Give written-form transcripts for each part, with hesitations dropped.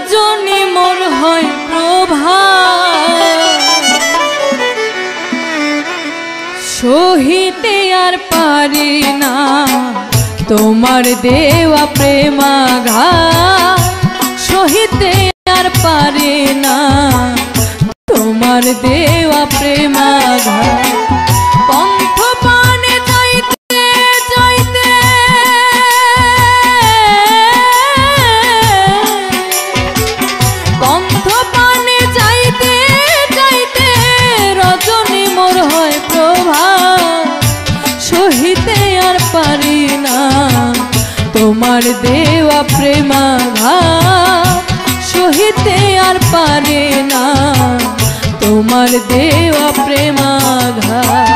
রজনী মোর হয় প্রভা সহিতে আর পারি না তোমার দেওয়া প্রেমাঘাত সহিতে আর পারি না তোমার দেওয়া প্রেমাঘাত পন্থ পানে যাইতে যাইতে পন্থ পানে যাইতে যাইতে রজনী মোর হয় প্রভা সহিতে আর পারি না তোমার দেওয়া প্রেমাঘাত সহিতে আর পারি না তোমার দেওয়া প্রেমাঘাত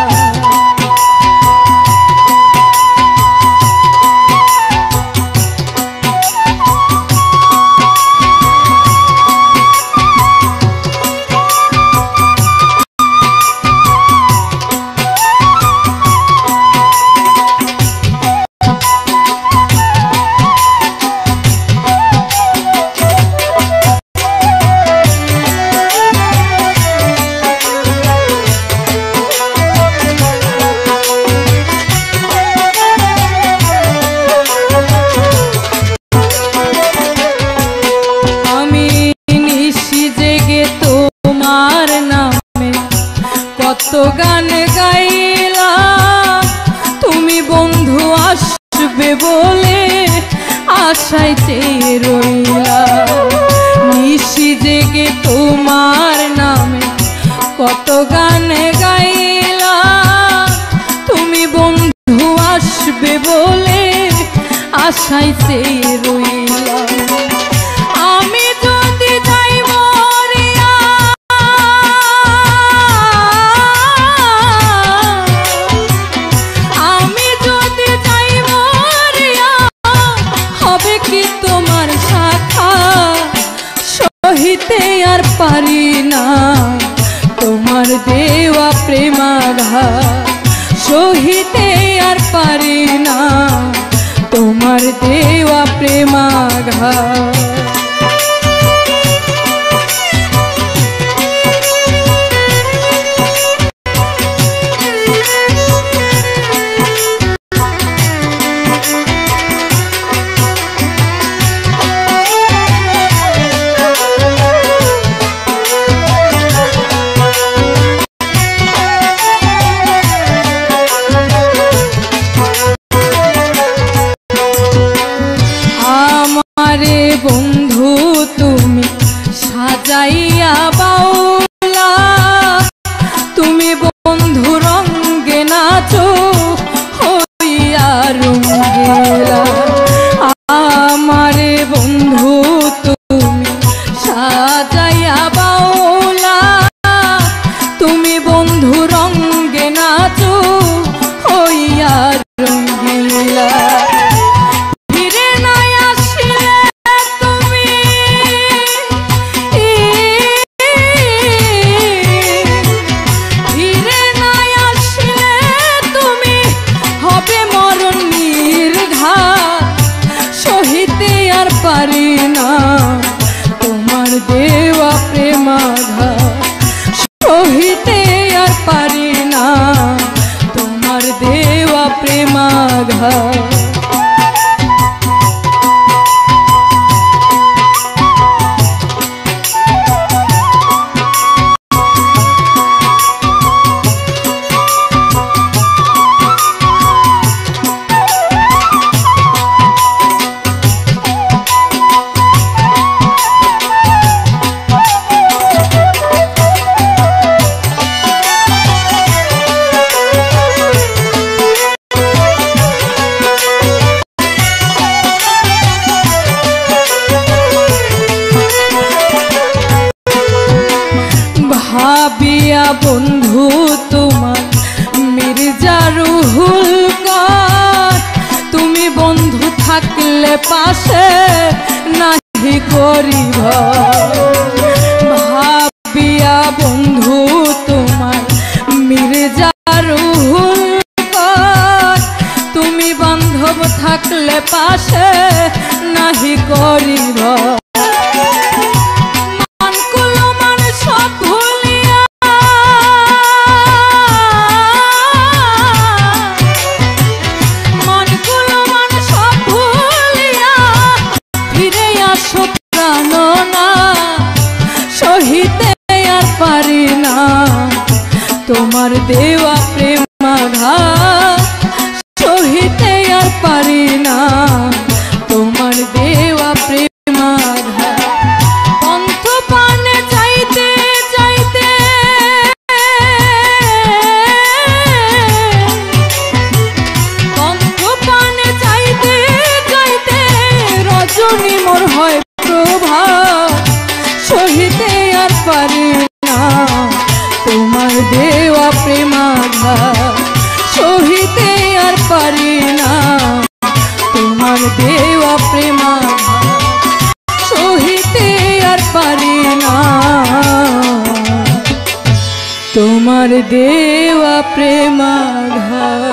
কত গান গাইলা তুমি বন্ধু আসবে বলে আশায় চেয়ে রইলা নিশি জেগে তোমার নামে কত গান গাইলা তুমি বন্ধু আসবে বলে আশায় চেয়ে রইলা আমি যদি যাই মরিয়া আমি যদি যাই মরিয়া হবে কি তোমার শাখা সহিতে আর পারি না তোমার দেওয়া প্রেমাঘাত সহিতে আর পারি না তোমার দেওয়া প্রেমাঘাত বন্ধু তুমি সাজাইয়া বাউলা তুমি বন্ধু রঙ্গে নাচো হইয়া রঙ্গেলা আমারে বন্ধু তুমি সাজাইয়া বাউলা তুমি বন্ধু রঙ্গে নাচো হইয়া রঙ্গেলা পারি না তোমার দেওয়া প্রেমাঘাত সহিতে আর পারি না তোমার দেওয়া প্রেমাঘাত ভাবিয়া বন্ধু তোমার মির্জা রুহুল কর তুমি বন্ধু থাকলে পাশে নাহি করিব ভাবিয়া বন্ধু তোমার মির্জা রুহুল কর তুমি বান্ধব থাকলে পাশে নাহি করিব তোমার দেওয়া প্রেম আঘাত সহিতে আর পারি না, তোমার দেওয়া প্রেম আঘাত। পন্থ পানে চাইতে চাইতে পন্থ পানে চাইতে চাইতে রজনী মোর হয় প্রভাত সহিতে আর পারি না, তোমার দেওয়া প্রেম আঘাত সহিতে আর পারি না, তোমার দেওয়া প্রেম আঘাত সহিতে আর পারি না, তোমার দেওয়া প্রেম আঘাত।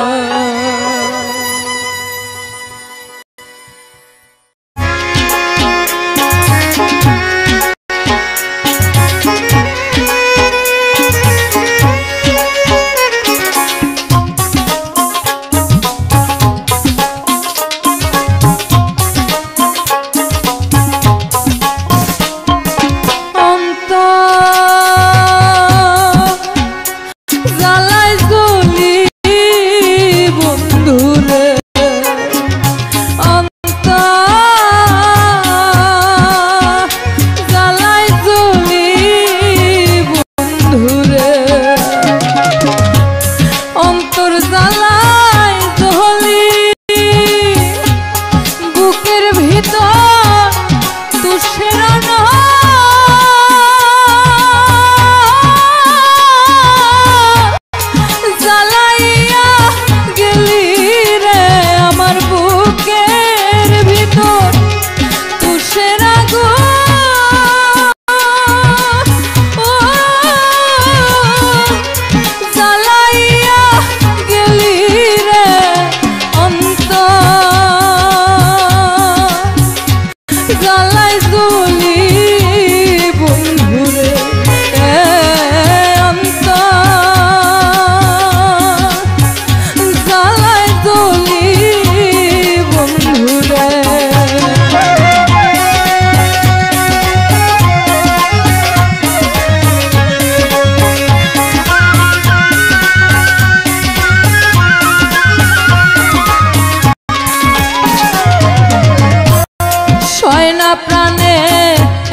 প্রাণে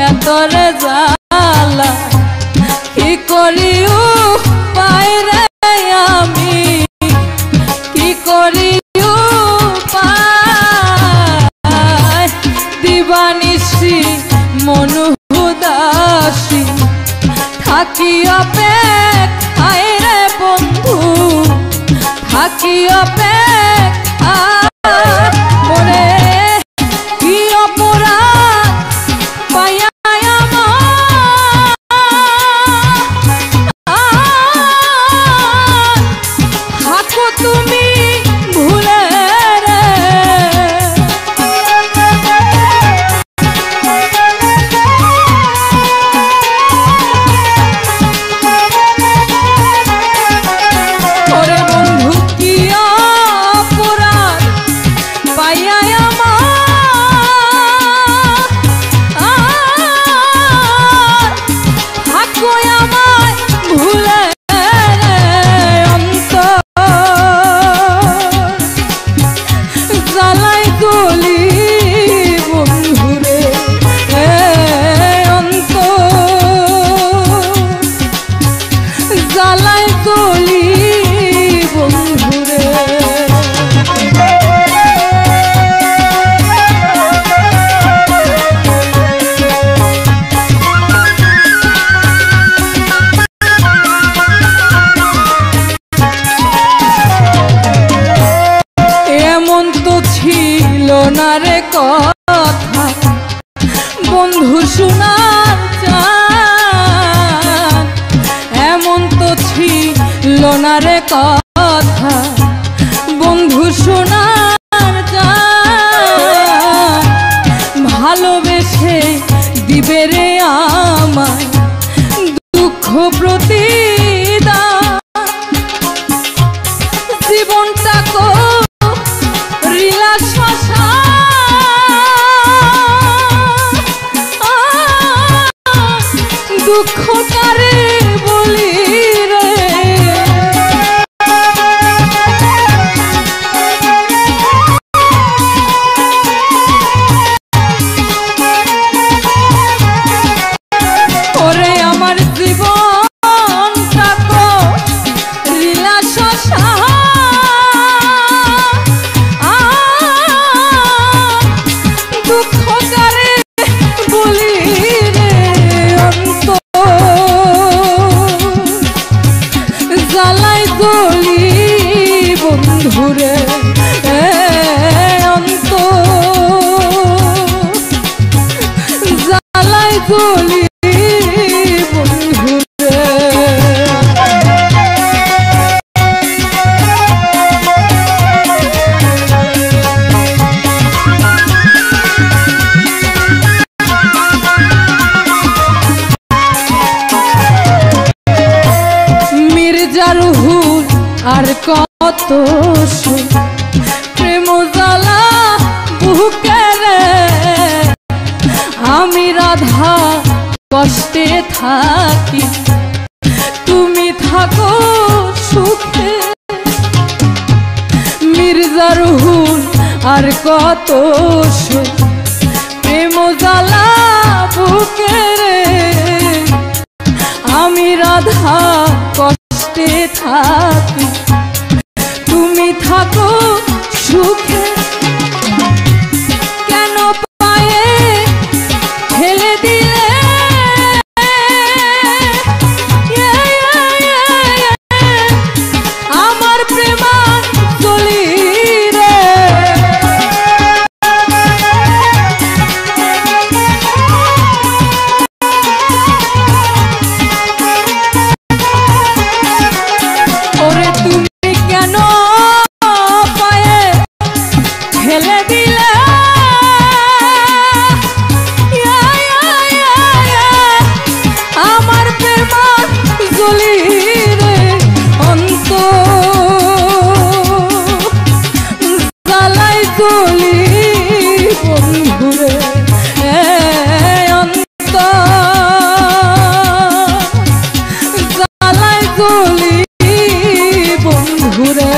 এতরে জ্বালা কি করিও পাইরে আমি, কি করিও পাই দিবানিশি মনু উদাসী থাকি অপেক্ষায় রে বন্ধু, থাকি অপেক্ষায় মোরে কি অপরাধ পাইয়া হাকো তুমি ভুলে রে, ওরে বন্ধু কি অপরাধ পাইয়া নারে কথা বন্ধু শোনার চান, এমন তো ছিল না রে কথা বন্ধু শোনার চান, ভালোবেসে দিবে রে আমায় দুঃখ প্রতিদান, জীবনটা কো দুঃখ কারে বলি রে, মির্জার হুল আর কত প্রেম জ্বালা বুকে রে আমি রাধা কষ্টে থাকি তুমি থাকো সুখে মির্জার হুল আর কত প্রেম জ্বালা বুকে রে আমি রাধা কষ্টে থাকি তুমি থাকো সুখে কেন পায়ে ফেলে দিলে আমার প্রেমাঞ্জলি রে ওরে তুমি কেন পায়ে ফেলে দিলে আমার প্রেমাঞ্জলি রে অন্ত জ্বালাই জ্বলি বন্ধুরে অন্ত জ্বালাই জ্বলি বন্ধুরে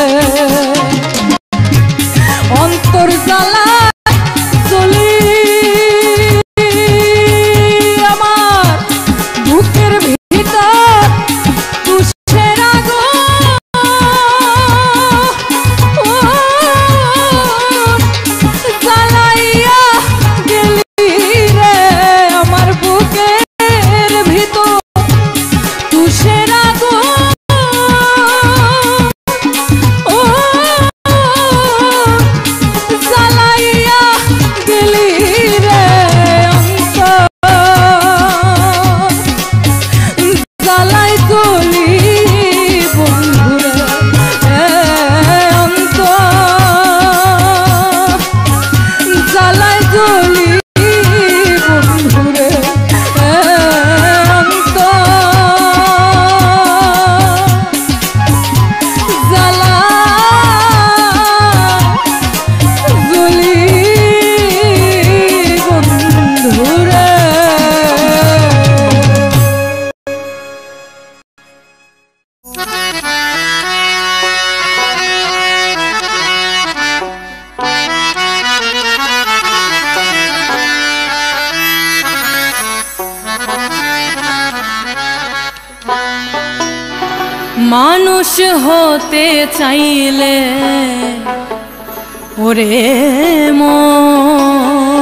অন্তর জ্বালা জ্বলি আমার বুকের ভিতর তুষের জ্বালাইয়া গেলি রে আমার বুকের ভিতর তুষের জ্বালাইয়া গেলি রে জ্বালাই চলি বন্ধুরে অন্ত জ্বালাই চলি বন্ধুরে অন্ত জ্বালা জলি বন্ধুরে মানুষ হতে চাইলে ওরে মন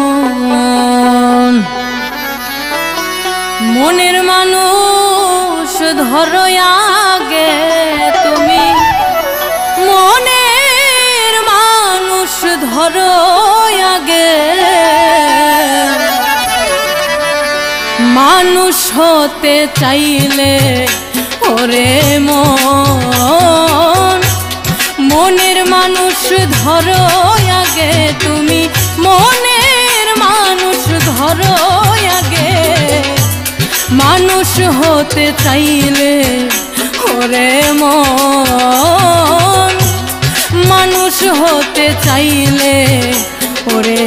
মনের মানুষ ধরো আগে তুমি মনের মানুষ ধরো আগে মানুষ হতে চাইলে ওরে মন মনের মানুষ ধরো আগে তুমি মনের মানুষ ধরো আগে মানুষ হতে চাইলে ওরে মন মানুষ হতে চাইলে ওরে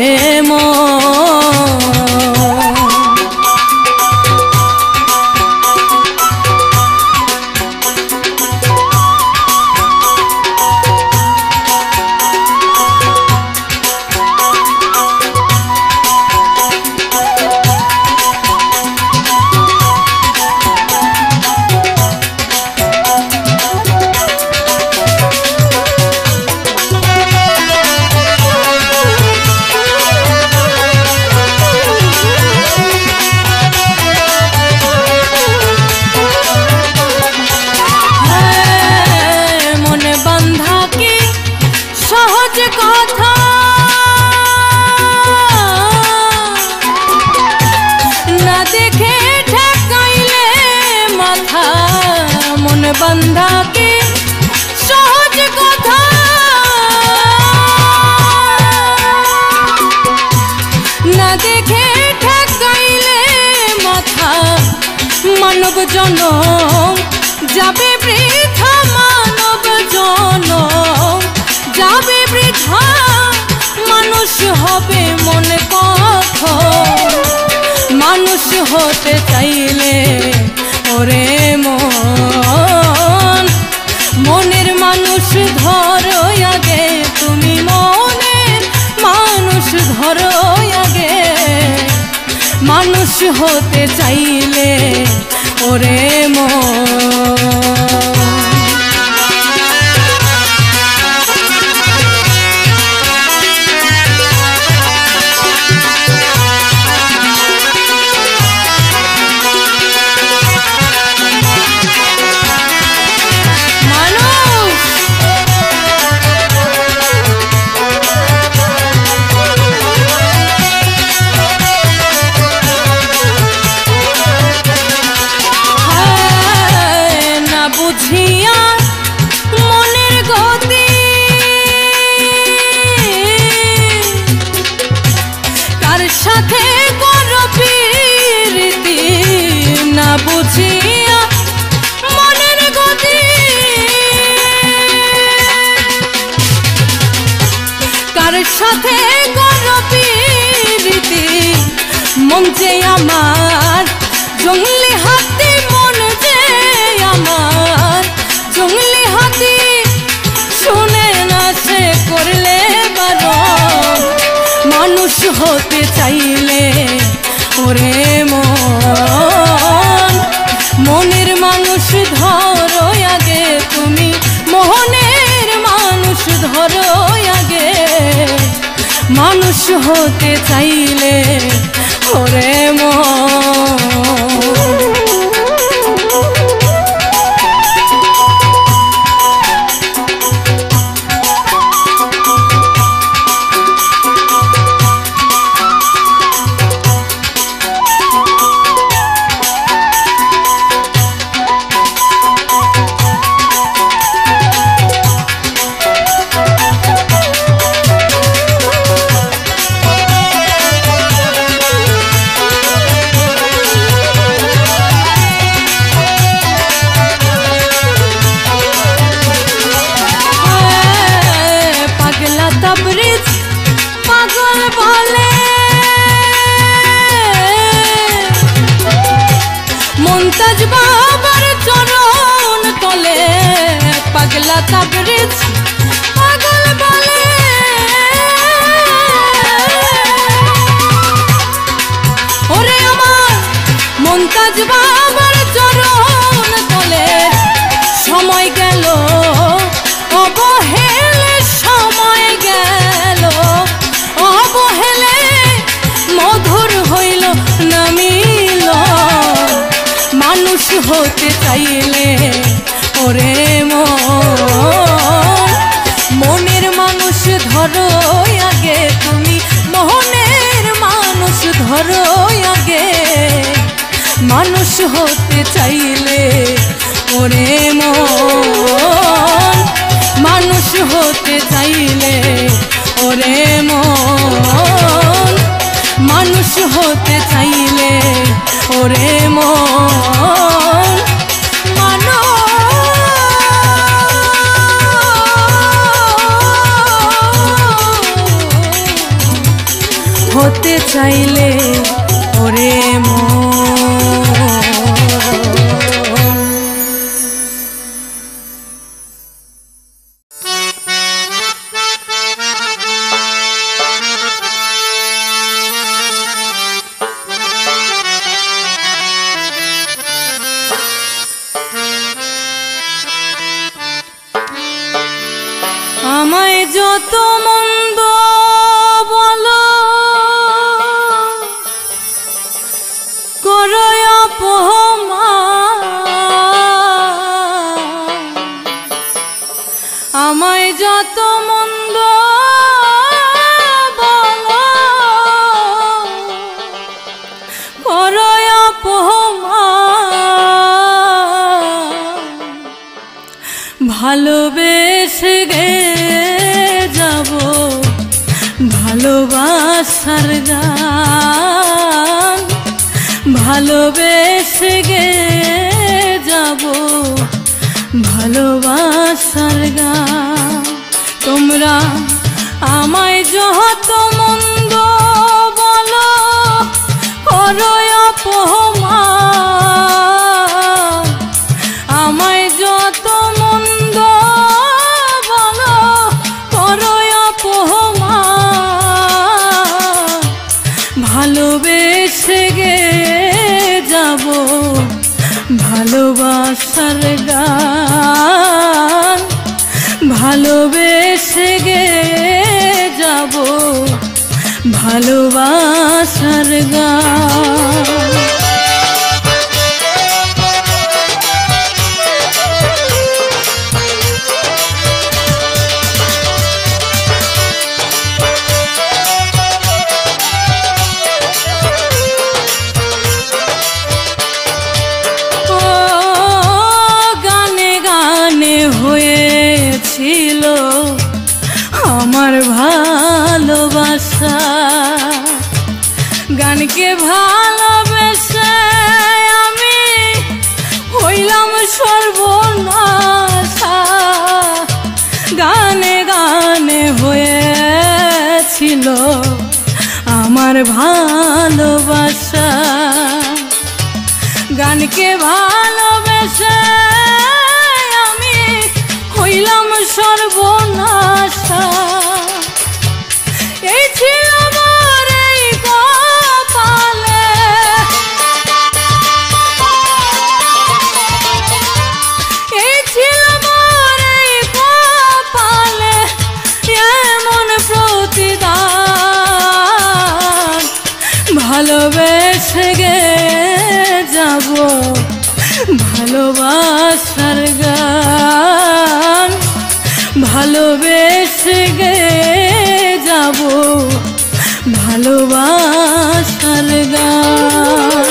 মন बंधा के सहज कथा ना देखे ठकाइले माथा मानव जनम जाबे बृथा হবে মন কখন মানুষ হতে চাইলে ওরে মন মনের মানুষ ধরো আগে তুমি মনের মানুষ ধরো আগে মানুষ হতে চাইলে ওরে মন সাথে গরবি রীতি মন যে আমার জঙ্গলি হাতি মন যে আমার জঙ্গলি হাতি শুনে না সে করলে বারণ মানুষ হতে চাইলে ওরে মন মনের মানুষ ধরো আগে তুমি মোহনের মানুষ ধরো আগে মানুষ হতে চাইলে ওরে মুমতাজ বাবার চরণ তলে পাগলা তাবরিজ পাগল বলে ওরে আমার মুমতাজ বাবার চরণ তলে সময় গেল অবহেলে সময় গেল অবহেলে মধুর হইল নামিল মানুষ হতে চাইলে ওরে মনের মানুষ ধরো আগে তুমি মোহনের মানুষ ধরো আগে মানুষ হতে চাইলে ওরে মন মানুষ হতে চাইলে ওরে মন মানুষ হতে চাইলে ওরে মন হতে চাইলে ওরে আমায় যত মন্দ বলো করো অপমান আমায় যত মন্দ বলো করো অপমান ভালোবেসে গে যাব ভালোবাসার গান ভালোবেসে গে যাব ভালোবাসার গান তোমরা আমায় যত মন্দ ভালোবাসার গান ভালোবেসে গেয়ে যাব ভালোবাসার গান। হয়েছিল আমার ভালোবাসা, গানকে ভালোবেসে আমি হইলাম সর্বনাশা। গানে গানে হয়েছিল আমার ভালোবাসা, গানকে ভালোবেসে হইলাম সর্বনাশা। এই ছিল আমার এই কপালে, এই ছিল আমার এই কপালে এমন প্রতিদান। ভালোবেসে গেয়ে যাব ভালোবাসার গান, ভালোবেসে গেয়ে যাব ভালোবাসার গান।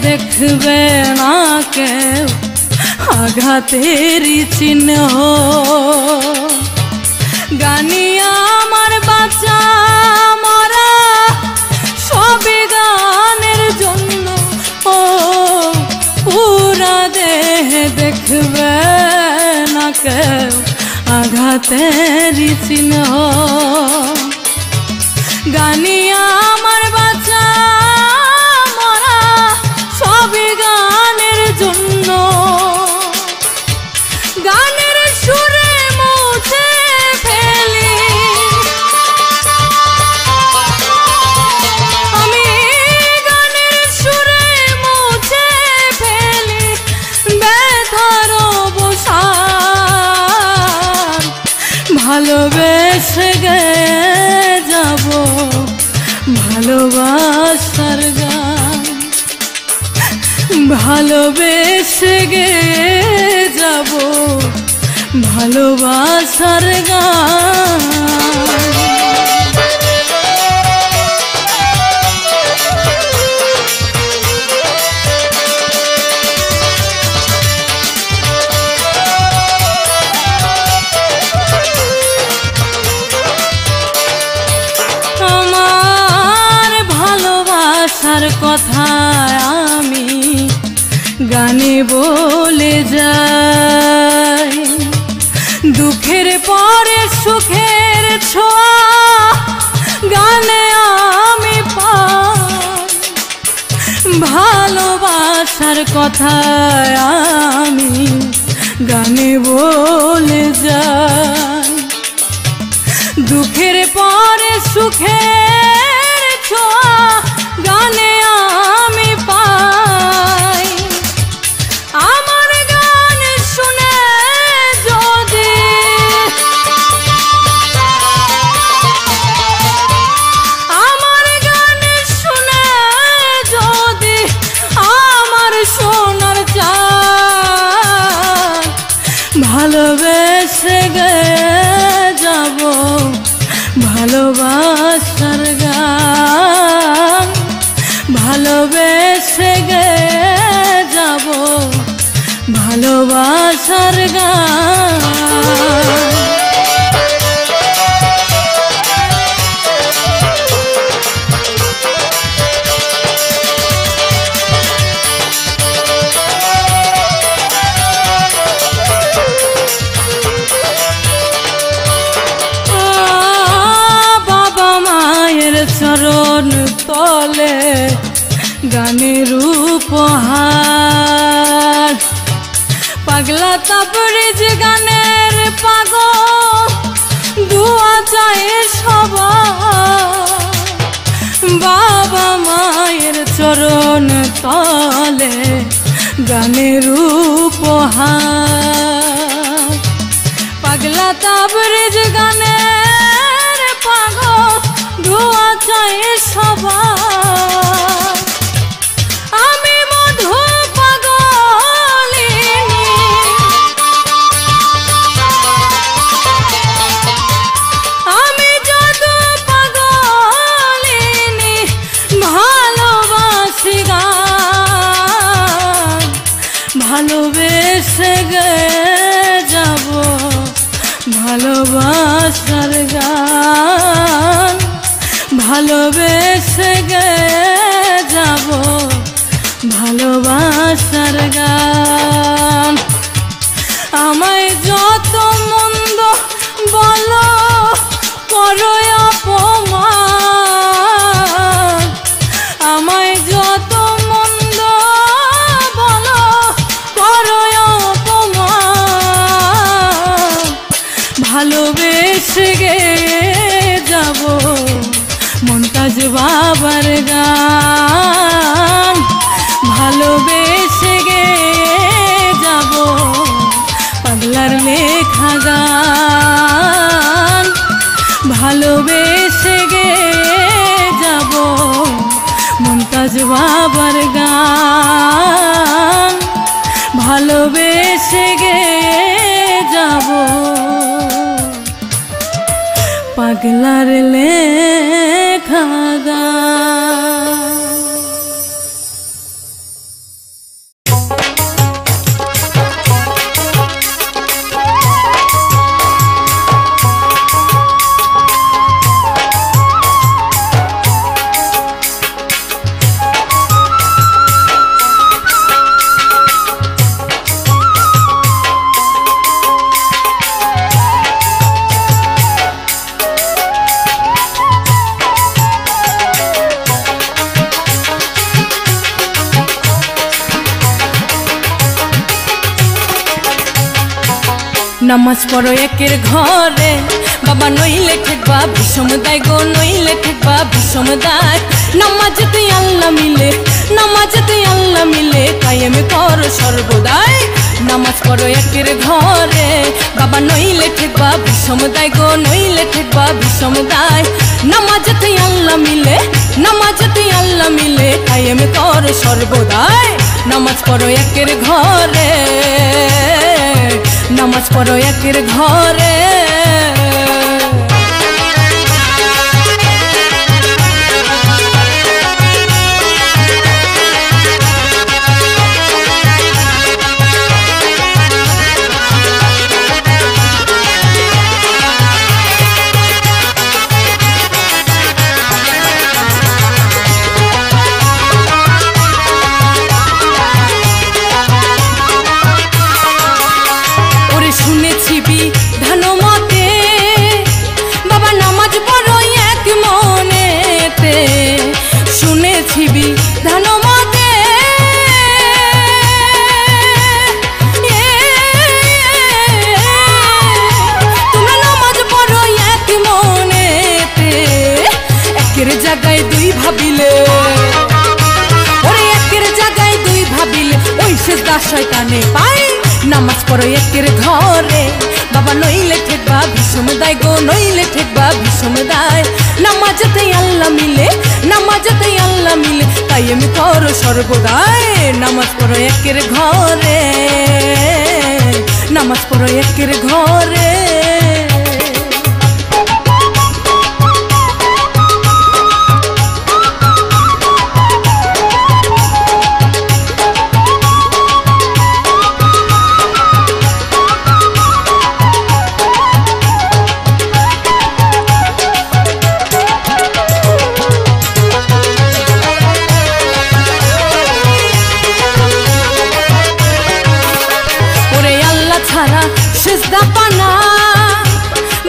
দেখবে না কেউ আঘাতেরই চিহ্ন, গানি আমার বাঁচা মরা সবই গানের জন্য। ও পুরা দেহে দেখবে না কেউ আঘাতেরই চিহ্ন, গানি আমার বাঁচা সবই গানের জন্য। গানের সুরে মুছে ফেলি আমি, গানের সুরে মুছে ফেলি ব্যথার অবসান। ভালোবেসে গেয়ে যাব ভালোবাসার গান, ভালোবেসে গেয়ে যাব ভালোবাসার গান। আমার ভালোবাসার কথা আমি গানে বলে যাই, দুঃখের পরে সুখের ছোঁয়া গানে আমি পাই। ভালোবাসার কথা আমি গানে বলে যাই, দুঃখের পরে সুখের ছোঁয়া গানে আমি পাই। আমার গান শুনে যদি আমার গান শুনে যদি আমার সোনার চাঁদ, ভালোবেসে গেয়ে যাব ভালোবাসার গান, ভালোবেসে গেয়ে যাব ভালোবাসার গান। চরণ তো তলে গানের উপহার। পাগলা তাবরেজ গানের পাগল দুয়া চায় সবার, বাবা মায়ের চরণ তলে গানের উপহার। পাগলা তাবরেজ গানের পাগল দুয়া চায় সবার। আমি মধু পাগলিনী, আমি যদু পাগলিনী, ভালোবাসি গান, ভালোবেসে গে যাব ভালোবাসার গান, ভালোবেসে গে যাব ভালোবাসার গান। আমায় যত মন্দ বলো করো অপমান, আমায় যত মন্দ বলো করো অপমান, ভালোবেসে গে যাব মমতাজ বাবার গান, ভালোবেসে গে যাব পাগলার লেখা গান, ভালোবেসে গে যাব মমতাজ বাবার গান, ভালোবেসে গে যাব পাগলার লেখা গান। নামাজ পড়ো একের ঘরে বাবা, নইলে ঠেকবা বিষম দায় গো, নইলে ঠেকবা বিষম দায়। নামাজেতে আল্লাহ মিলে, নামাজেতে আল্লাহ মিলে, কায়েম করো সর্বদাই। নামাজ পড়ো একের ঘরে বাবা, নইলে ঠেকবা বিষম দায় গো, নইলে ঠেকবা বিষম দায়। নামাজেতে আল্লাহ মিলে, নামাজেতে আল্লাহ মিলে, কায়েম করো সর্বদাই। নামাজ পড়ো একের ঘরে, নামাজ পড়ো একের ঘরে। জায়গায় দুই ভাবিলে, ওরে একের জায়গায় দুই ভাবিলে, ওই সেজদা শয়তানে পায়। নামাজ পড়ো একের ঘরে বাবা, নইলে ঠেকবা বিষম দায় গো, নইলে ঠেকবা বিষম দায়। নামাজেতে আল্লাহ মিলে, নামাজেতে আল্লাহ মিলে, কায়েম করো সর্বদাই। নামাজ পড়ো একের ঘরে, নামাজ পড়ো একের ঘরে। সেজদা পানা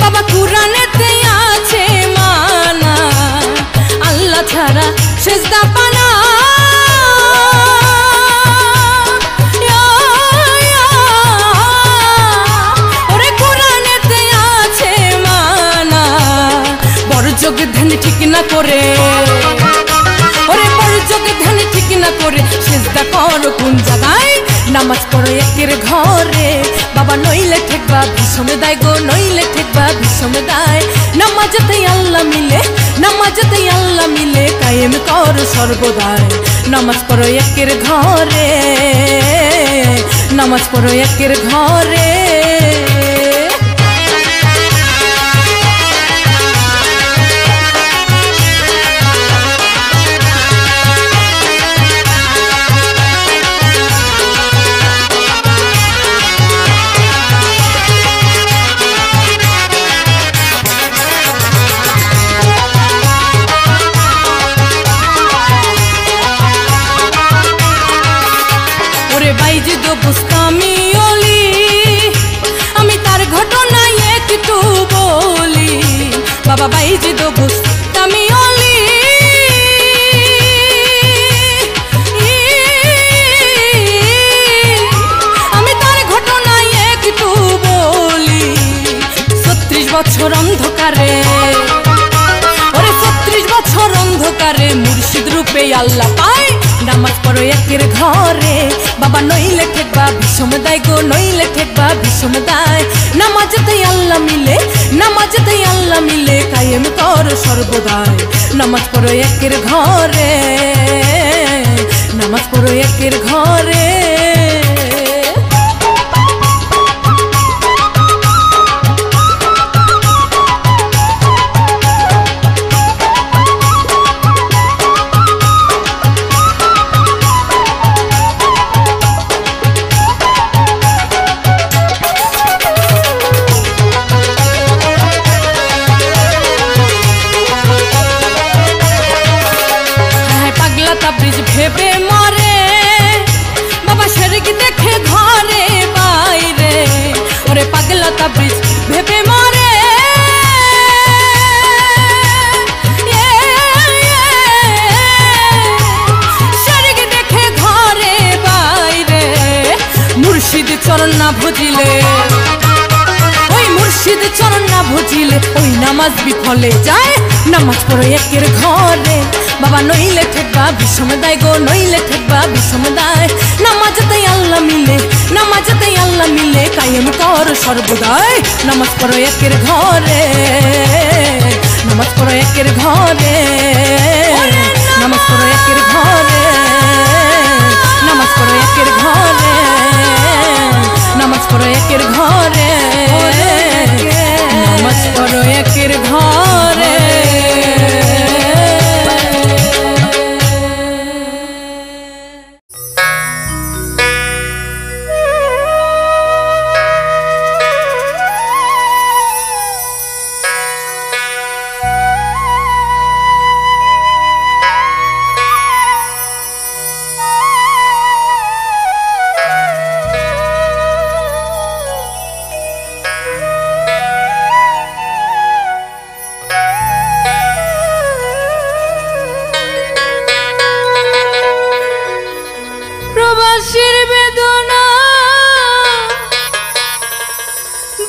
বাবা, কুরআনেতে আছে মানা। আল্লাহ ছাড়া সেজদা পানা ওরে কোরআনেতে আছে মানা বড় যোগ ধ্যান ঠিক না করে ওরে বড় যোগ ধ্যান ঠিক না করে সেজদা করো কোন জায়গায় নামাজ পড়ো একের ঘরে বাবা নইলে ঠেকবা ভীষণ দায় গো নইলে ঠেকবা ভীষণ দায় নামাজতে আল্লাহ মিলে কায়েম কর সর্বদাই নামাজ পড়ো একের ঘরে নামাজ পড়ো একের ঘরে আমি তার ঘটনায় একটু বলি বাবা বাইজি দো বুস্তামি অলি আমি তার ঘটনায় একটু বলি 36 বছর অন্ধকারে ওরে 36 বছর অন্ধকারে মুর্শিদ রূপে আল্লাহ পায় নামাজ পড়ো একের ঘরে বাবা নইলে ঠেকবা ভীষণ দায় গো নইলে ঠেকবা ভীষণ দায় নামাজতে আল্লাহ মিলে কায়েম কর সর্বদাই নামাজ পড়ো একের ঘরে নামাজ পড়ো একের ঘরে ভেবে মরে বাবা শরীক দেখে ঘরে বাইরে ওরে পাগলা তাবরিজ ভেবে মরে শরীক দেখে ঘরে বাইরে মুর্শিদ চরণ না ভজিলে ওই মুর্শিদ চরণ না ভজিলে ওই নামাজ বিফলে যায় নামাজ পড়ো একের ঘরে বাবা নইলে ঠেকবা ভীষণ দায় গো নইলে ঠেকবা ভীষণ দায় নামাজতে আল্লাহ মিলে কায়েম কর সর্বদাই নামাজ পড়ো একের ঘরে নামাজ পড়ো একের ঘরে নামাজ পড়ো একের ঘরে নামাজ পড়ো একের ঘরে নামাজ পড়ো একের ঘরে নামাজ পড়ো একের ঘরে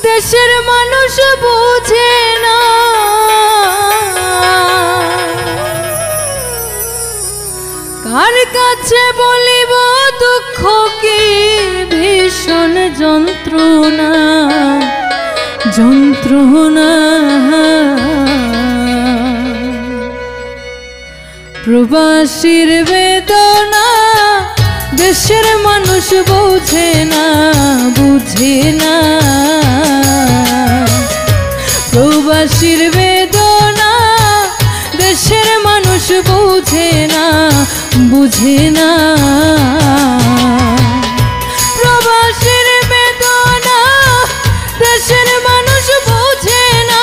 দেশের মানুষ বুঝে না কার কাছে বলিব দুঃখ কি ভীষণ যন্ত্রণা যন্ত্রণা প্রবাসীর বেদনা দেশের মানুষ বুঝে না প্রবাসীর বেদনা দেশের মানুষ বুঝে না প্রবাসীর বেদনা দেশের মানুষ বুঝে না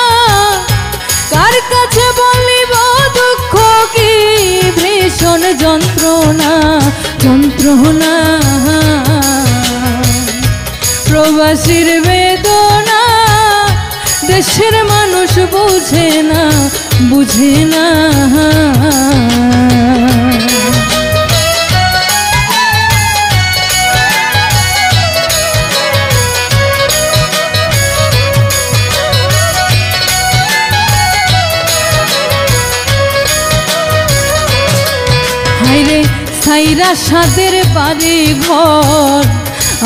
কার কাছে বলিব দুঃখ কি ভীষণ যন্ত্রণা যন্ত্রণা প্রবাসীর বেদনা দেশের মানুষ বুঝে না সাইরা সাদের বাড়ি ঘর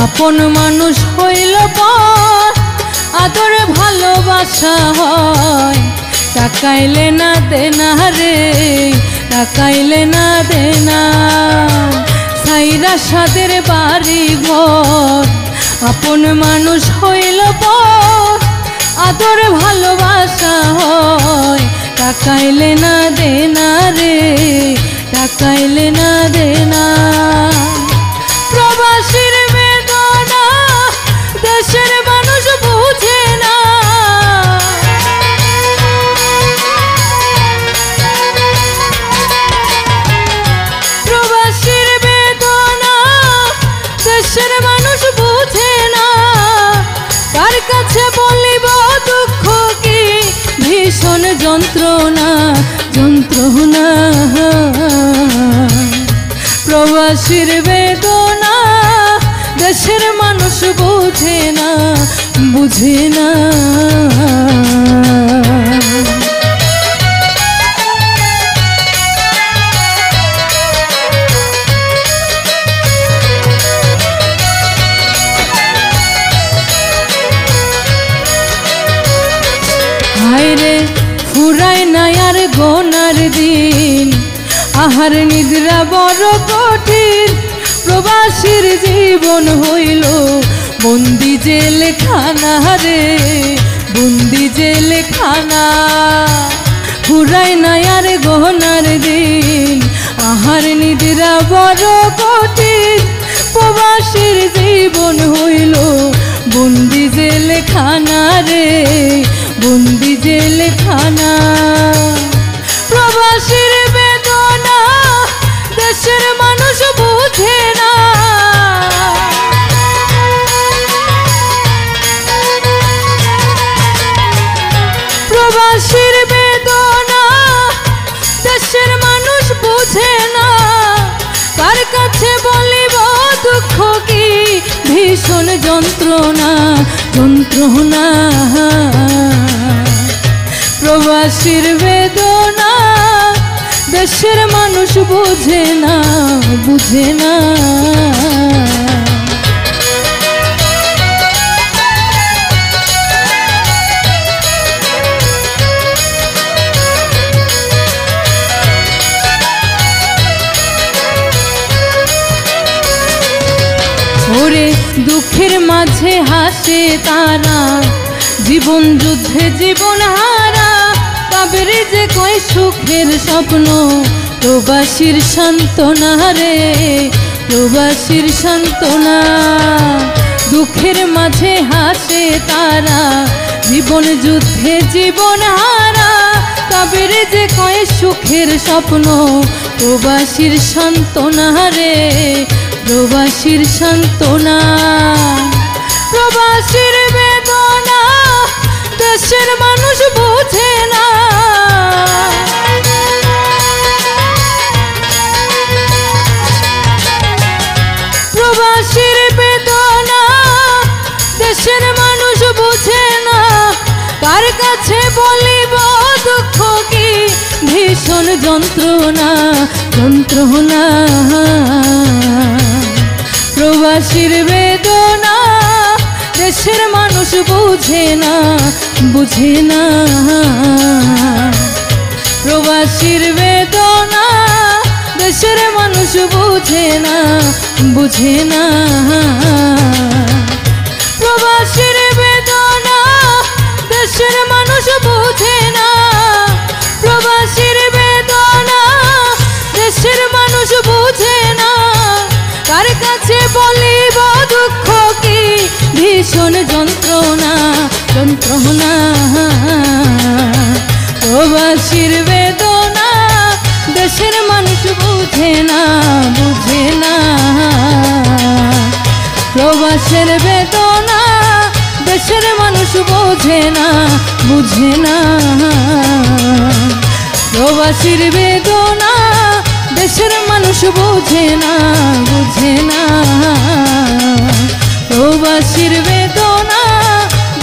আপন মানুষ হইল পর আদর ভালোবাসা হয় টাকাইলে না দেনা রে টাকাইলে না দেনা সাইরা সাদের বাড়ি ঘর আপন মানুষ হইল পর আদর ভালোবাসা হয় টাকাইলে না দেনা রে টাকাইলে না দেনা প্রবাসীর বেদনা দেশের মানুষ বুঝে না প্রবাসীর বেদনা দেশের মানুষ বুঝে না কার কাছে বলিব দুঃখ কি ভীষণ যন্ত্রণা যন্ত্রণা প্রবাসীর বেদনা দেশের মানুষ বুঝে না বুঝে না হায়রে ফুরায় না আর গোনার দিন আহার নিদ্রা বড় কঠিন প্রবাসীর জীবন হইল বন্দি জেলখানা রে বন্দি জেলখানা ফুরায় না আর গোনার দিন আহার নিদ্রা বড় কঠিন প্রবাসীর জীবন হইল বন্দি জেলখানা রে বন্দি জেলখানা প্রবাসীর বেদনা দেশের মানুষ বুঝে না প্রবাসীর বেদনা দেশের মানুষ বুঝে না কার কাছে বলিব দুঃখ কি ভীষণ যন্ত্রণা যন্ত্রণা প্রবাসীর বেদনা দেশের মানুষ বুঝে না বুঝে না ওরে দুঃখের মাঝে হাসে তারা জীবন যুদ্ধে জীবন হারা তাদের যে কয় সুখের স্বপ্ন প্রবাসীর সান্ত্বনা রে প্রবাসীর সান্ত্বনা দুঃখের মাঝে হাসে তারা জীবন যুদ্ধে জীবন হারা তাদের যে কয় সুখের স্বপ্ন প্রবাসীর সান্ত্বনা রে প্রবাসীর সান্ত্বনা প্রবাসীর বেদনা দেশের মানুষ বুঝে না প্রবাসীর বেদনা দেশের মানুষ বুঝে না কার কাছে বলিব দুঃখ কি ভীষণ যন্ত্রণা যন্ত্রণা প্রবাসীর বেদনা দেশের মানুষ বুঝে না বুঝে না প্রবাসীর বেদনা দেশের মানুষ বুঝে না বুঝে না প্রবাসীর বেদনা দেশের মানুষ বুঝে না প্রবাসীর বেদনা দেশের মানুষ বুঝে না কার কাছে বলিব দুঃখ কি ভীষণ যন্ত্রণা যন্ত্রণা প্রবাসীর বেদনা দেশের মানুষ বুঝে না বুঝে না প্রবাসের বেদনা দেশের মানুষ বুঝে না বুঝে না প্রবাসীর বেদনা দেশের মানুষ বুঝে না বুঝে না প্রবাসীর বেদনা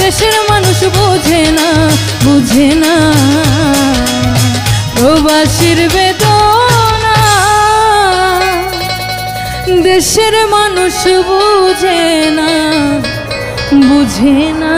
দেশের মানুষ বুঝে না বুঝে না প্রবাসীর বেদনা দেশের মানুষ বুঝে না, বুঝে না।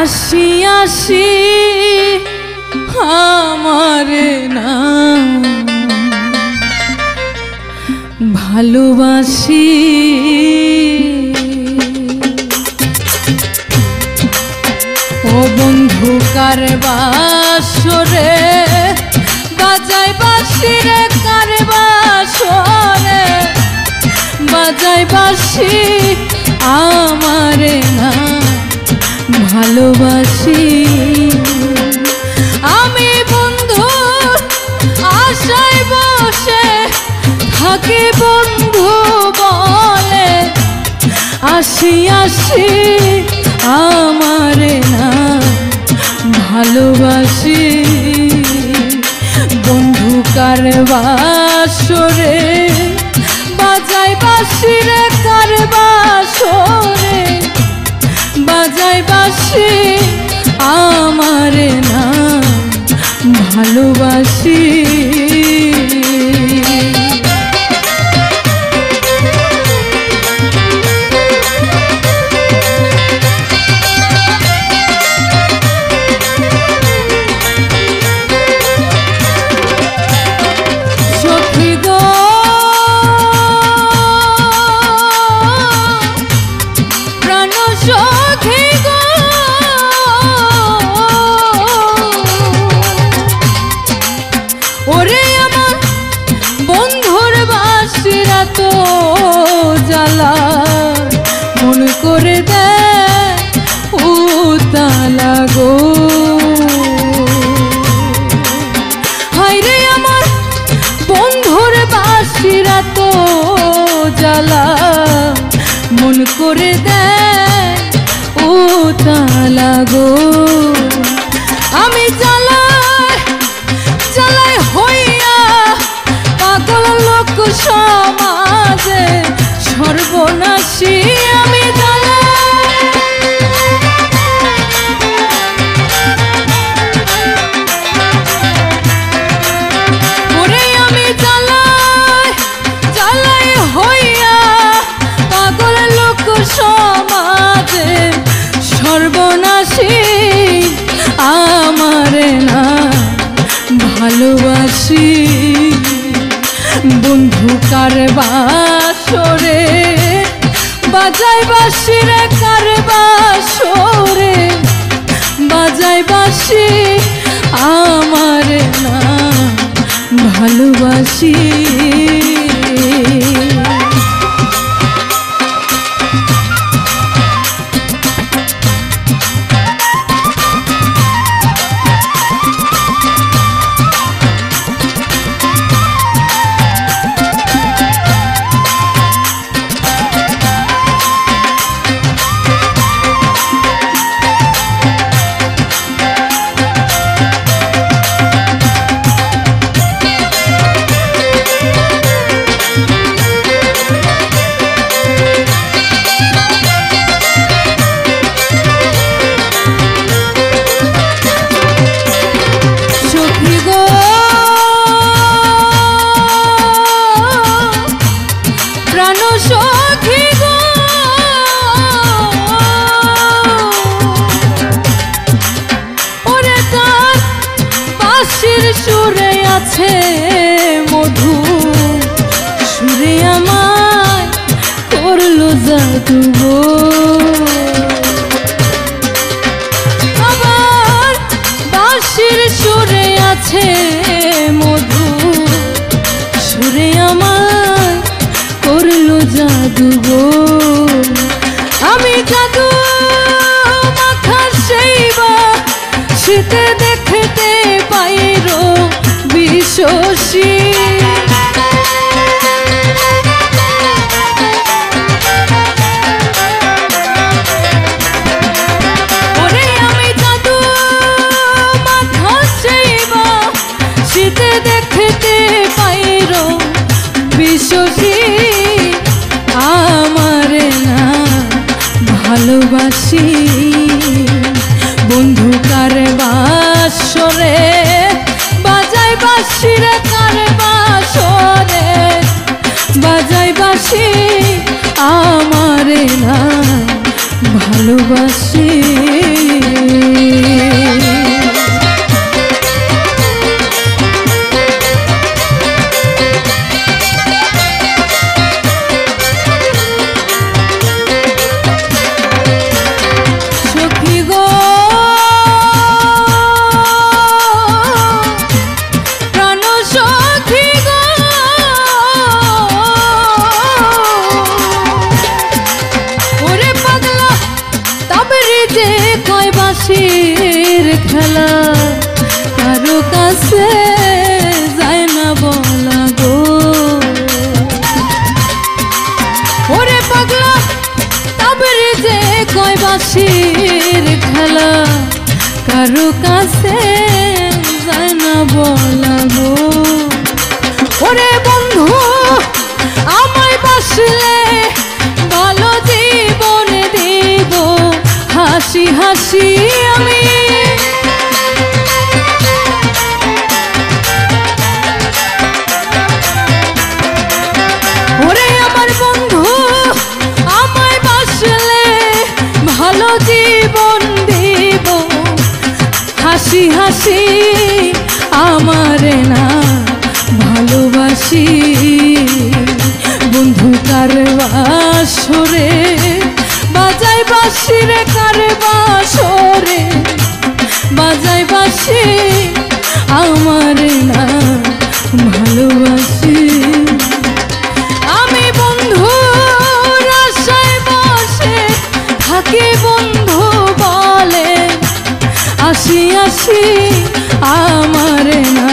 আসি আসি আমার নাম ভালোবাসি, ও বন্ধু কার বাসরে বাজাই বাঁশি রে, কার বাসরে বাজাই বাঁশি আমার নাম ভালোবাসি। আমি বন্ধু আশায় বসে থাকি, বন্ধু বলে আসি আসি আমার নাম ভালোবাসি। বন্ধু কার বাসরে বাজাই বাঁশি রে, কার বাসরে বাজাই বাঁশি আমার নাম ভালোবাসি। তো জ্বালা মন করে দেয় উতালা গো, হায়রে আমার বন্ধুর বাঁশিরা তো জ্বালা মন করে দেয় উতালা গো। আমি জ্বালায় জ্বালায় হইয়া পাগল লোক সমাজে সর্বনাশী, আমি ওরে আমি জ্বালায় জ্বালায় হইয়া পাগল লোক সমাজে সর্বনাশী আমার না ভালোবাসি। বন্ধু কার বাসরে বাজাই বাঁশি রে, কার বাসরে বাজাই বাঁশি আমার নাম ভালোবাসি। সুরে আছে মধু, সুরে আমায় করলো জাদু। আবার বাঁশির সুরে আছে মধু, সুরে আমায় করলো জাদু গো। আমি জাদু মাখা সেই বাঁশিতে দেখতে পাইরো বিশ্বসী। ওরে আমি জাদু মাখা সেই বাঁশিতে দেখতে পাইরো বিশ্বসী। আমারে না ভালোবাসি বন্ধু কার বাঁশরে, বাজাই বাঁশি রে কার বাঁশরে, বাজাই বাঁশি আমারে না ভালোবাসি। খেলা কারো কাছে যায় না বলা গো। ওরে পাগলা তাবরে যে কয় বাঁশির খেলা কারো কাছে যায় না বলা গো। ওরে বন্ধু আমায় বাসলে ভালো জীবন দিব হাসি হাসি আমি। ওরে আমার বন্ধু আমায় বাসলে ভালো জীবন দিব হাসি হাসি আমারে না ভালোবাসি বন্ধু কার বাঁশরে, বাজাই বাঁশি রে কার বাঁশরে, বাজাই বাঁশি আমারে না ভালোবাসি। আমি বন্ধু আশায় বসে থাকি বন্ধু বলে আসি আসি আমারে না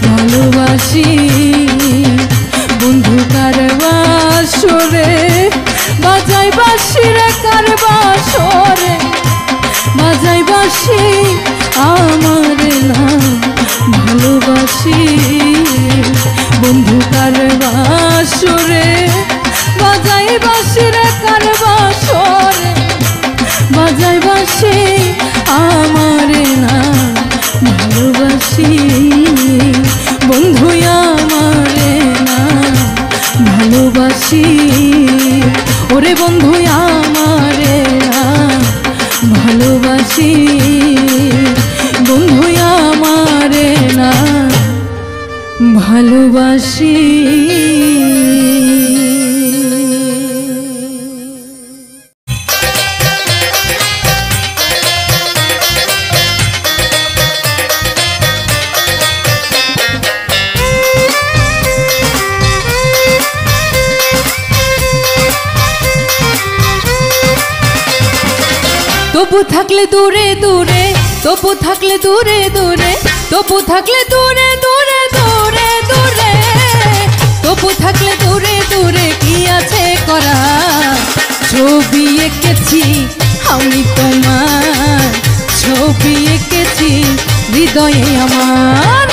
ভালোবাসি বন্ধু কার বাঁশরে, বাজাই বাঁশি রে কার বাঁশরে, বাজাই বাঁশি আমারে না ভালোবাসি বন্ধু কার বাঁশরে, বাজাই বাঁশি রে কার বাঁশরে, বাজাই বাঁশি আমারে না ভালোবাসি বন্ধু আমারে না ভালোবাসি। ওরে বন্ধু আমারে না ভালোবাসি বন্ধু আমারে না ভালোবাসি। তবু থাকলে দূরে দূরে, তবু থাকলে দূরে দূরে, তবু থাকলে দূরে দূরে দূরে দূরে, তবু থাকলে দূরে দূরে কি আছে করা। ছবি এঁকেছি আমি তোমার, ছবি এঁকেছি হৃদয়ে আমার।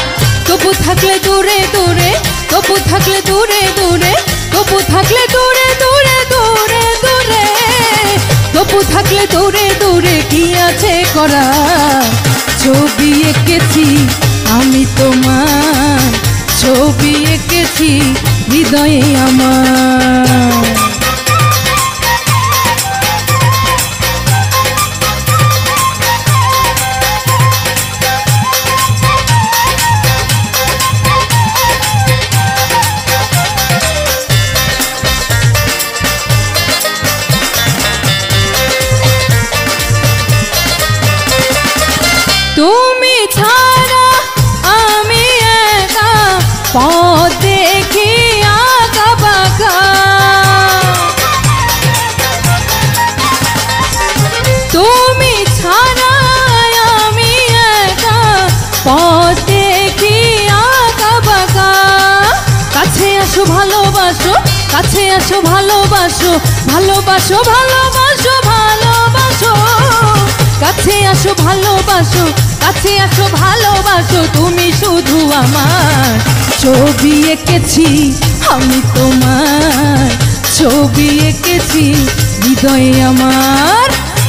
তবু থাকলে দূরে দূরে, তবু থাকলে দূরে দূরে, তবু থাকলে দূরে দূরে দূরে দূরে, তবু থাকলে দূরে দূরে কি আছে করা। ছবি এঁকেছি আমি তোমার, ছবি এঁকেছি হৃদয়ে আমার। আসো ভালোবাসো, কাছে আসো ভালোবাসো, ভালোবাসো ভালোবাসো ভালোবাসো, কাছে আসো ভালোবাসো, কাছে আসো ভালোবাসো, তুমি শুধু আমার। ছবি এঁকেছি আমি তোমার, ছবি এঁকেছি হৃদয়ে আমার।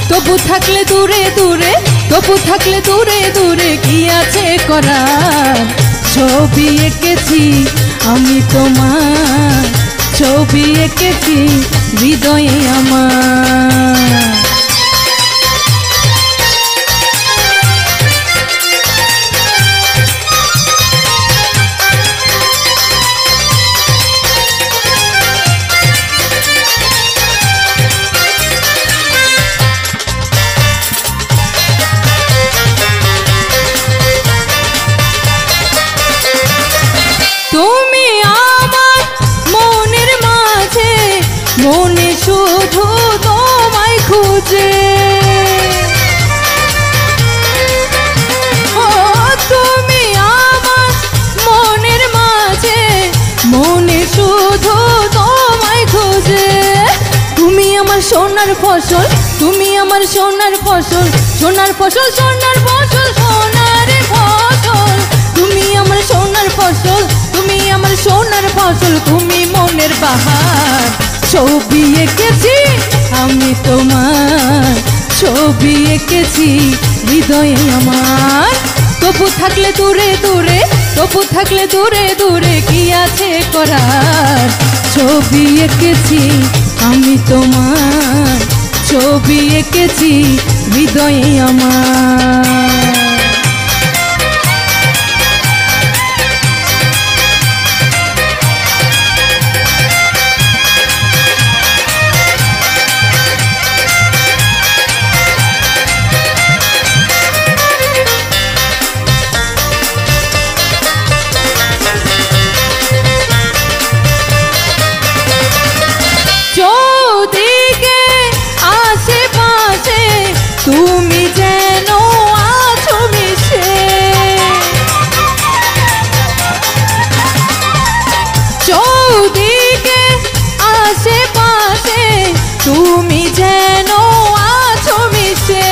তবু থাকলে দূরে দূরে, তবু থাকলে দূরে দূরে, কি আছে করার? ছবি এঁকেছি আমি তোমার, ছবি এঁকেছি হৃদয়ে আমার। তুমি আমার মনের মাঝে, মনে শুধু তোমায় খুঁজে। ও তুমি আমার মনের মাঝে, মনে শুধু তোমায় খুঁজে। তুমি আমার সোনার ফসল, তুমি আমার সোনার ফসল, সোনার ফসল সোনার ফসল সোনার ফসল। তুমি আমার সোনার ফসল, তুমি আমার সোনার ফসল, তুমি মনের বাহার। ছবি এঁকেছি আমি তোমার, ছবি এঁকেছি হৃদয়ে আমার। তবু থাকলে দূরে দূরে, তবু থাকলে দূরে দূরে, কি আছে করার? ছবি এঁকেছি আমি তোমার, ছবি এঁকেছি হৃদয়ে আমার। চৌদিকে আশেপাশে তুমি যেন আছো মিশে, চৌদিকে আশেপাশে তুমি যেন আছো মিশে।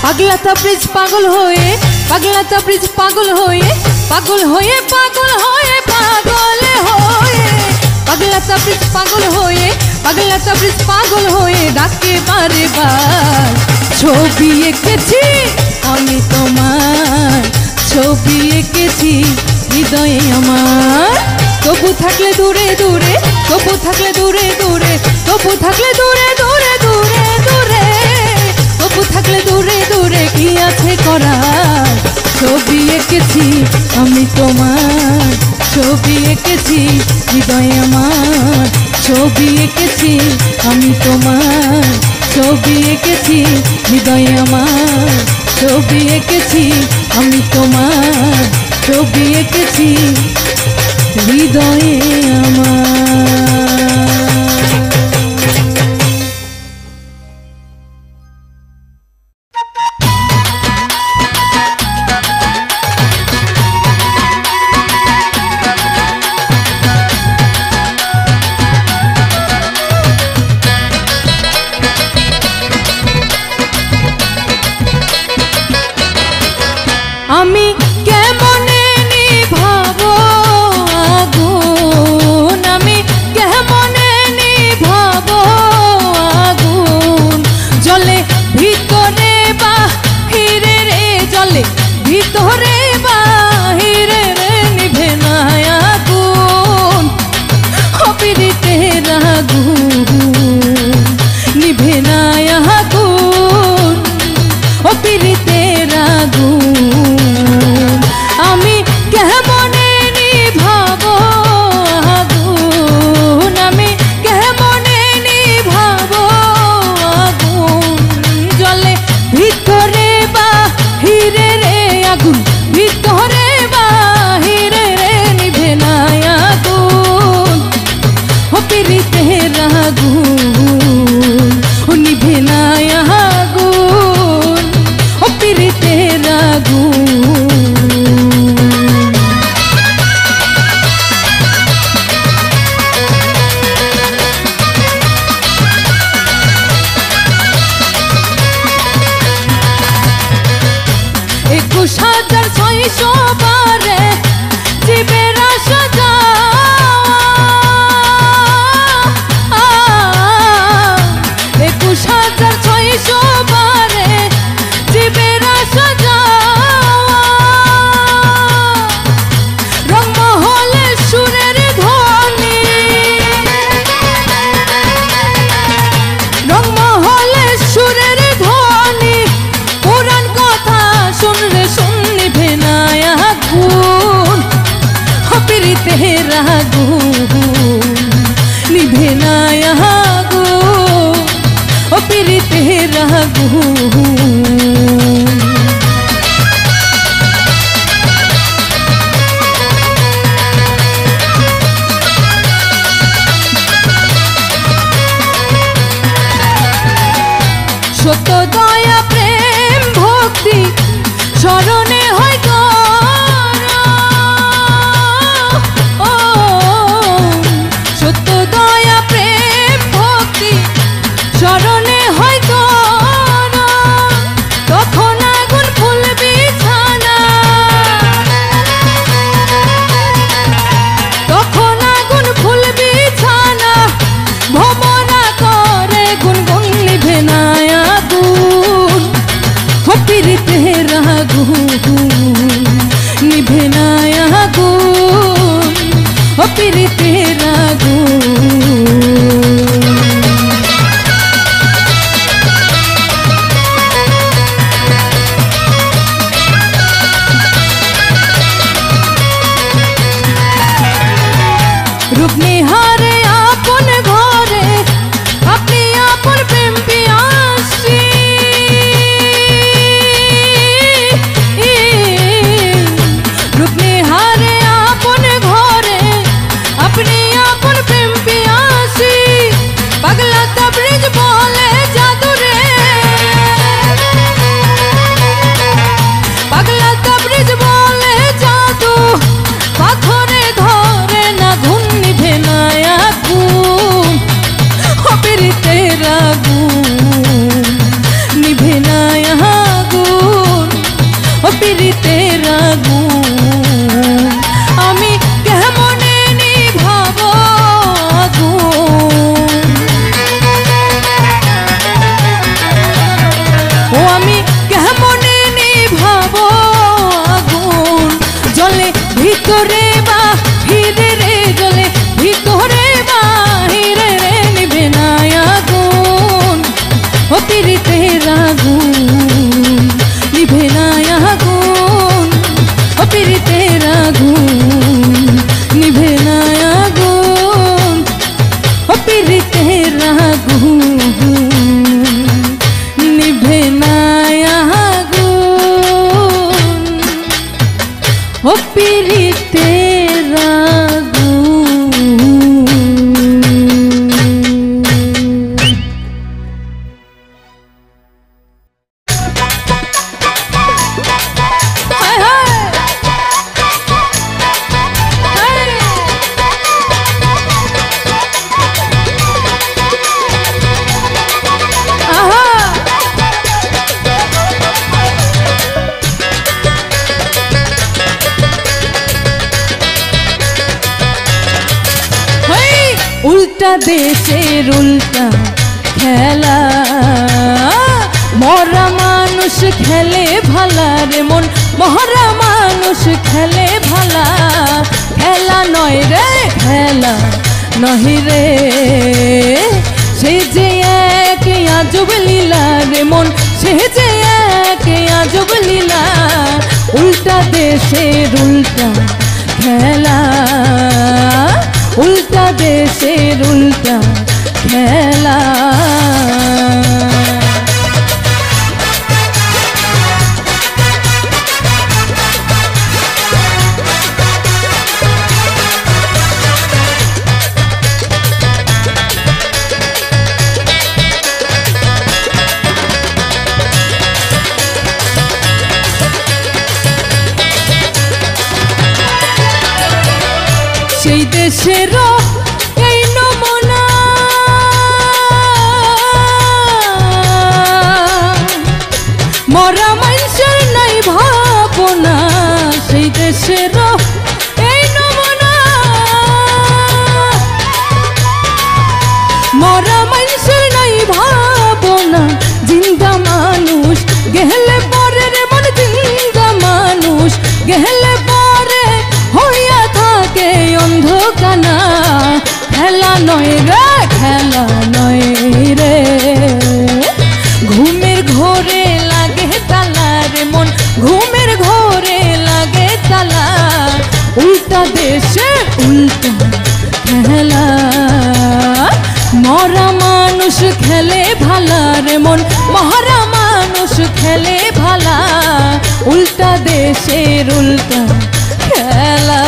পাগলা তাবরিজ পাগল হয়ে, পাগলা তাবরিজ পাগল হয়ে, পাগল হয়ে পাগল হয়ে পাগল হয়ে, পাগলা তাবরিজ পাগল হয়ে, পাগলা তাবরিজ পাগল হয়ে ডাকে বারে বার। ছবি এঁকেছি আমি তোমার, ছবি এঁকেছি হৃদয়ে আমার। তবু থাকলে দূরে দূরে, তবু থাকলে দূরে দূরে, তবু থাকলে দূরে দূরে দূরে দূরে, তবু থাকলে দূরে দূরে, কি আছে করার? ছবি এঁকেছি আমি তোমার, ছবি এঁকেছি হৃদয়ে আমার। ছবি এঁকেছি আমি তোমার, ছবি এঁকেছি হৃদয়ে আমার। ছবি এঁকেছি আমি তোমার, ছবি এঁকেছি হৃদয়ে আমার। আমি কেমনে নিভাবো আগুন पीरितेर आगुन निभे ना आगुन ओ पीरितेर आगुन सत्य दया प्रेम भक्ति शरणे हय सत्य दया प्रेम भक्ति शरणे हय तखन आगुन फुल बिछाना तखन आगुन फुल बिछाना भमरा करे गुनगुन निभे ना पीरितेर आगुन निभे ना आगुन ओ पीरितेर आगुन रूप निहारे आपन घरे अपनी आपन प्रेम पियासी पगला तबरेज बोले जादू रे पगला तबरेज बोले जादू पाथरे धरे ना घुन निभे ना आगुन ओ पीरितेर आगुन निभे ना आगुन ओ पीरितेर आगुन आमी केमने निभाबो आगुन केमने निभाबो आगुन जले भितरे बाहिरे रे जले भितरे बाहिरे रे निभे ना आगुन ओ पीरितेर आगुन निभे ना आगुन ओ पीरितेर आगुन निभे ना आगुन ओ पीरितेर आगुन निभे ना ओ पीरितेर आगुन हाय हाय आहा उल्टा देशेर उल्टा खेला मरा मानुष खेले भाला रे मन मरा मानुष खेले भाला खेला नय रे खेला नही रे से जे एक आजब लीला रे मन से जे एक आजब लीला उल्टा देशेर उल्टा खेला उल्टा देशेर उल्टा खेला সেই দেশের এই নমুনা মরা মানুষের নাই ভাবনা সেই দেশের এই নমুনা মরা মানুষের নাই ভাবনা জিন্দা মানুষ গেলে পরে রে মন জিন্দা মানুষ গেলে পরে হইয়া থাকে অন্ধকানা খেলা নয় রে খেলা নয় রে ঘুমের ঘোরে লাগে তালা রে মন ঘুমের ঘোরে লাগে তালা উল্টা দেশে উল্টা খেলা। মরা মানুষ খেলে ভালা রে মন, মহারা মানুষ খেলে ভালা, উল্টা দেশের উল্টা খেলা।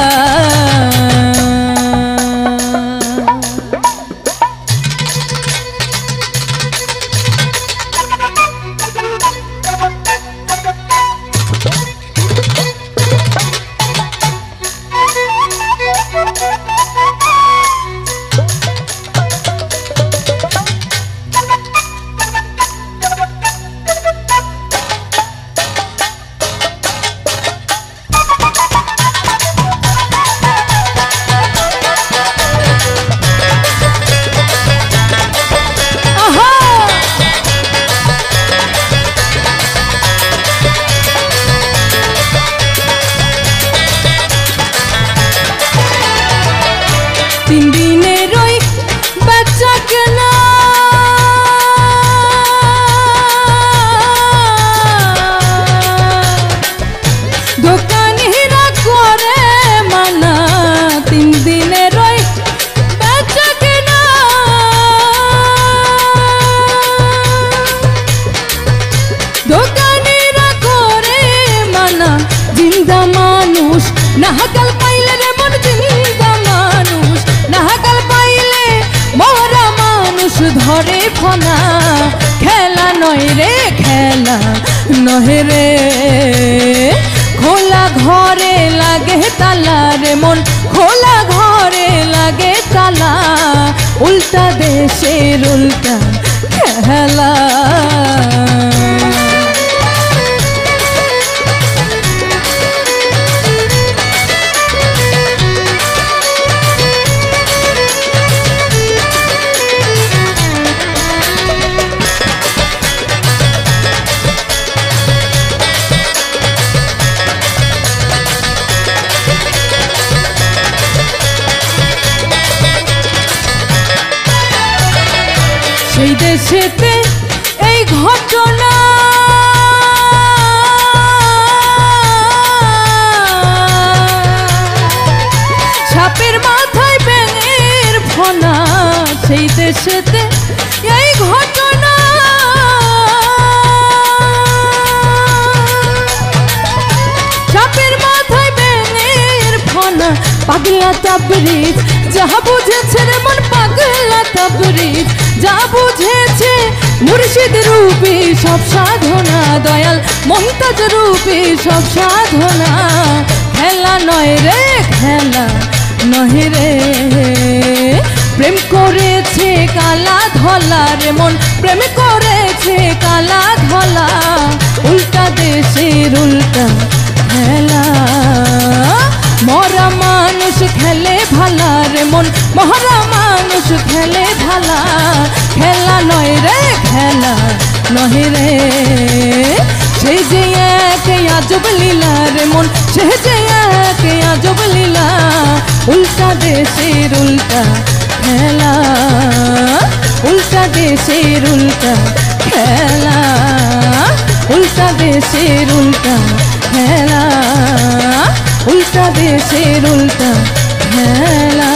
তিন দিনের ওই বাচ্চা কেনা, দোকানিরা করে মানা, তিন দিনের ওই বাচ্চা কেনা, দোকানিরা করে মানা। জিন্দা মানুষ নাহাকাল পাইলে রে মন, জিন্দা মানুষ নাহাকাল পাইলে মরা মানুষ ধরে ফনা। খেলা নয় রে খেলা নহে রে, খোলা ঘরে লাগে তালা রে মন, খোলা ঘরে লাগে তালা, উল্টা দেশের উল্টা খেলা। সেই দেশেতে এই ঘটনা, সাপের মাথায় ব্যাঙের ফনা। সেই দেশেতে এই ঘটনা, সাপের মাথায় ব্যাঙের ফনা। পাগলা তাবরিজ যাহা বুঝেছে রে মন, পাগলা তাবরিজ যা বুঝেছে, মুর্শিদ রূপী সব সাধনা, দয়াল মহিতাজ রূপী সব সাধনা। খেলা নয় রে খেলা নহে রে, প্রেম করেছে কালা ধলা রে মন, প্রেম করেছে কালা ধলা, উল্টা দেশের উল্টা খেলা। মরা মানুষ খেলে ভালা রে মন, মহারা মানুষ খেলে ভালা, খেলা নয় রে খেলা নহে রে। সে যে এক আজব লীলা রে মন, সে যে এক আজব লীলা, উল্টা দেশের উল্টা খেলা, উল্টা দেশের উল্টা খেলা, উল্টা দেশের উল্টা খেলা, উল্টা দেশের উল্টা খেলা।